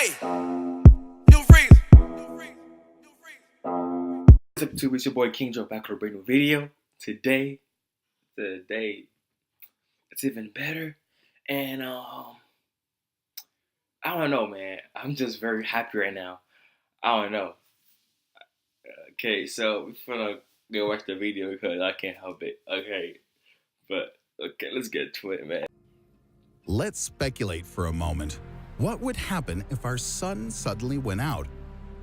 Hey, New Freeze. What's up, YouTube? It's your boy King Joe back with a brand new video. Today, it's even better, and I don't know, man. I'm just very happy right now. I don't know. Okay, so we're gonna go watch the video because I can't help it. Okay, let's get to it, man. Let's speculate for a moment. What would happen if our sun suddenly went out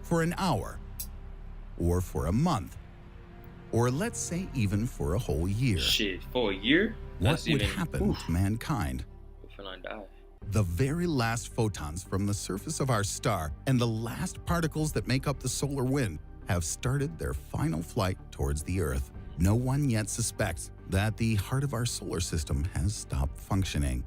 for an hour, or for a month, or let's say even for a whole year? Shit, for a year? What would happen to mankind? If I die. The very last photons from the surface of our star and the last particles that make up the solar wind have started their final flight towards the Earth. No one yet suspects that the heart of our solar system has stopped functioning.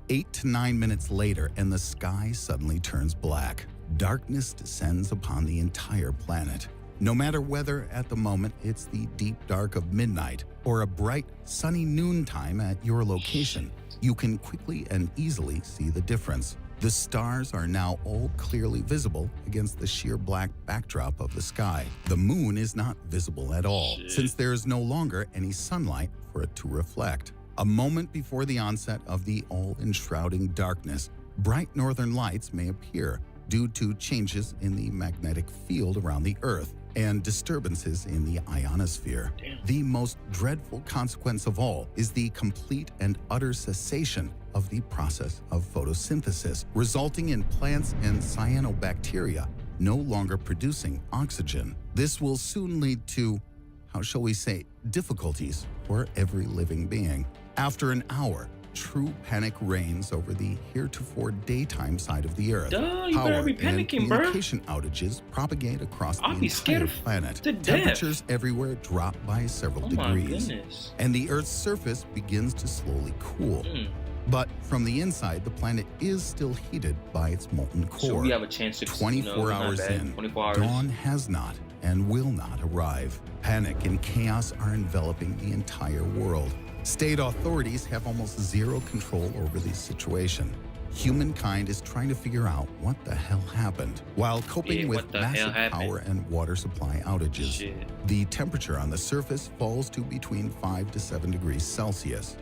8 to 9 minutes later, and the sky suddenly turns black. Darkness descends upon the entire planet. No matter whether at the moment it's the deep dark of midnight or a bright, sunny noontime at your location, you can quickly and easily see the difference. The stars are now all clearly visible against the sheer black backdrop of the sky. The moon is not visible at all, since there is no longer any sunlight for it to reflect. A moment before the onset of the all-enshrouding darkness, bright northern lights may appear due to changes in the magnetic field around the Earth and disturbances in the ionosphere. The most dreadful consequence of all is the complete and utter cessation of the process of photosynthesis, resulting in plants and cyanobacteria no longer producing oxygen. This will soon lead to, how shall we say, difficulties for every living being. After an hour, true panic reigns over the heretofore daytime side of the Earth. Duh, you better be panicking, and bro. Communication outages propagate across the entire planet. To death. Temperatures everywhere drop by several degrees, Goodness. and the Earth's surface begins to slowly cool. But from the inside, the planet is still heated by its molten core. So we have a chance to 24 hours in, 24 hours. dawn has not and will not arrive. Panic and chaos are enveloping the entire world. State authorities have almost zero control over the situation. Humankind is trying to figure out what the hell happened while coping with massive power and water supply outages. The temperature on the surface falls to between 5 to 7 degrees Celsius.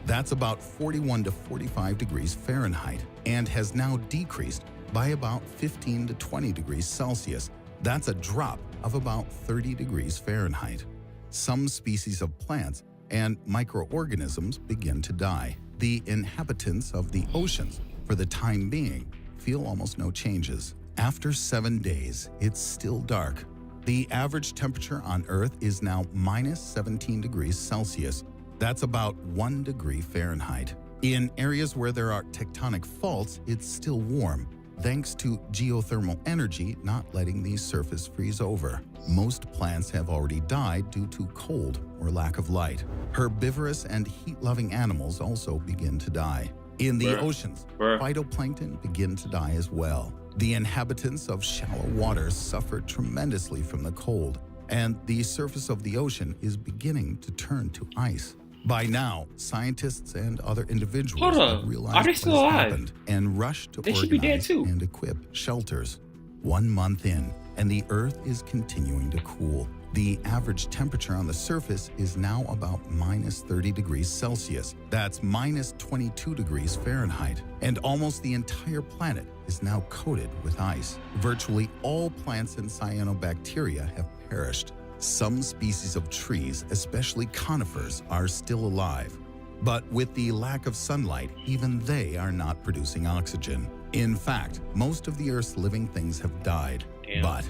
That's about 41 to 45 degrees Fahrenheit, and has now decreased by about 15 to 20 degrees Celsius. That's a drop of about 30 degrees Fahrenheit. Some species of plants and microorganisms begin to die. The inhabitants of the oceans, for the time being, feel almost no changes. After 7 days, it's still dark. The average temperature on Earth is now minus 17 degrees Celsius. That's about 1 degree Fahrenheit. In areas where there are tectonic faults, it's still warm, thanks to geothermal energy not letting the surface freeze over. Most plants have already died due to cold or lack of light. Herbivorous and heat-loving animals also begin to die. In the oceans, phytoplankton begin to die as well. The inhabitants of shallow waters suffer tremendously from the cold, and the surface of the ocean is beginning to turn to ice. By now, scientists and other individuals have realized what has happened and rush to organize and equip shelters. 1 month in, and the Earth is continuing to cool. The average temperature on the surface is now about minus 30 degrees Celsius. That's minus 22 degrees Fahrenheit. And almost the entire planet is now coated with ice. Virtually all plants and cyanobacteria have perished. Some species of trees, especially conifers, are still alive. But with the lack of sunlight, even they are not producing oxygen. In fact, most of the Earth's living things have died. But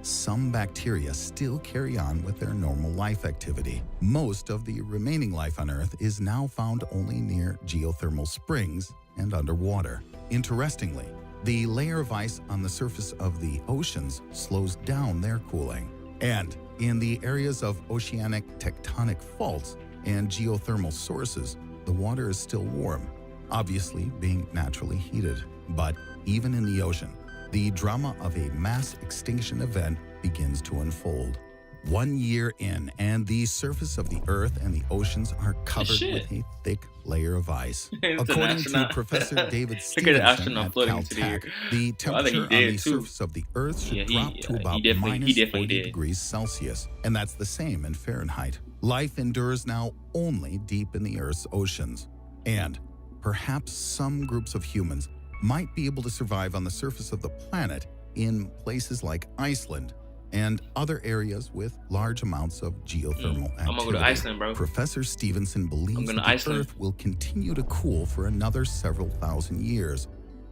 some bacteria still carry on with their normal life activity. Most of the remaining life on Earth is now found only near geothermal springs and underwater. Interestingly, the layer of ice on the surface of the oceans slows down their cooling. And in the areas of oceanic tectonic faults and geothermal sources, the water is still warm, obviously being naturally heated. But even in the ocean, the drama of a mass extinction event begins to unfold. 1 year in, and the surface of the Earth and the oceans are covered Shit. with a thick layer of ice. It's an According to astronaut. Professor David Look at the Stevenson astronaut at floating into the air. Caltech, the Well, I think he temperature on did the too. surface of the Earth should Yeah, drop to about he definitely -40 did. degrees Celsius, and that's the same in Fahrenheit. Life endures now only deep in the Earth's oceans, and perhaps some groups of humans might be able to survive on the surface of the planet in places like Iceland and other areas with large amounts of geothermal activity. I'm gonna go to Iceland, bro. Professor Stevenson believes going that to the Iceland. Earth will continue to cool for another several thousand years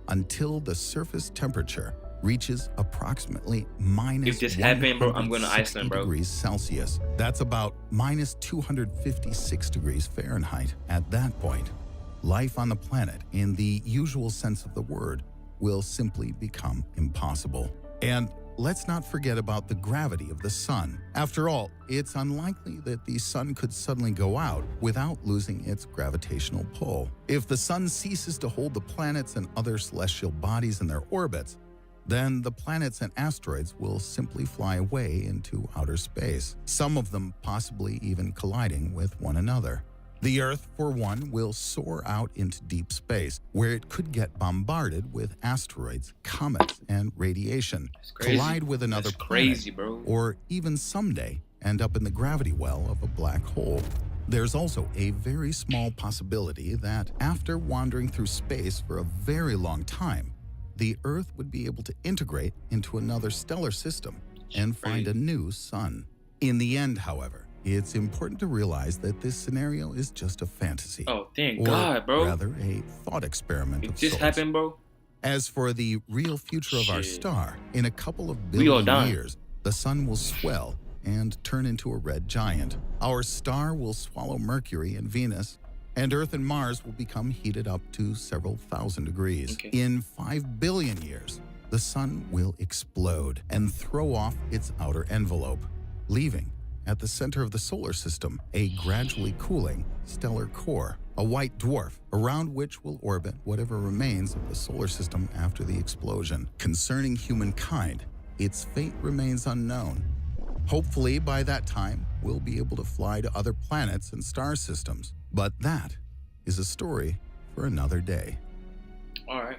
until the surface temperature reaches approximately If this happened, bro, I'm going to 160 Iceland, bro. degrees Celsius. That's about -256 degrees Fahrenheit. At that point, life on the planet, in the usual sense of the word, will simply become impossible. And let's not forget about the gravity of the sun. After all, it's unlikely that the sun could suddenly go out without losing its gravitational pull. If the sun ceases to hold the planets and other celestial bodies in their orbits, then the planets and asteroids will simply fly away into outer space, some of them possibly even colliding with one another. The Earth, for one, will soar out into deep space, where it could get bombarded with asteroids, comets, and radiation, collide with another That's crazy, planet, bro. or even someday end up in the gravity well of a black hole. There's also a very small possibility that after wandering through space for a very long time, the Earth would be able to integrate into another stellar system and find a new sun. In the end, however, it's important to realize that this scenario is just a fantasy. Oh, thank or God, bro. rather, a thought experiment If of this sorts. happened, bro, As for the real future of our Shit. star, in a couple of We all billion done. years, the sun will swell and turn into a red giant. Our star will swallow Mercury and Venus, and Earth and Mars will become heated up to several thousand degrees. Okay. In 5 billion years, the sun will explode and throw off its outer envelope, leaving at the center of the solar system a gradually cooling stellar core, a white dwarf around which will orbit whatever remains of the solar system after the explosion. Concerning humankind, its fate remains unknown. Hopefully, by that time, we'll be able to fly to other planets and star systems. But that is a story for another day. Alright.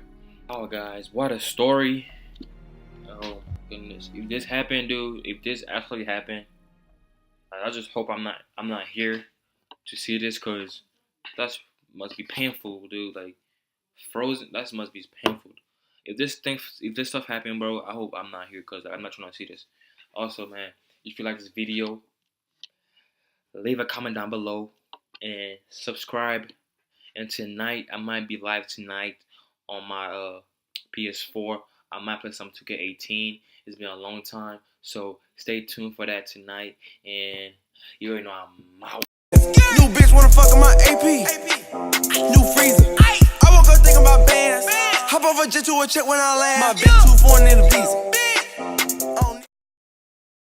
Oh, guys, what a story. Oh, goodness. If this happened, dude, if this actually happened, I just hope I'm not here to see this, because that must be painful, dude. Like, frozen, that must be painful. If this stuff happened, bro, I hope I'm not here, because I'm not trying to see this. Also, man, if you like this video, leave a comment down below and subscribe. And tonight, I might be live tonight on my PS4. I might play some 2K18. It's been a long time, so stay tuned for that tonight. And you already know I'm out. New bitch wanna fuck on my AP. New freezer. I woke up thinking about bands. Hop off a jet to a check when I land. My bitch too foreign in the visa.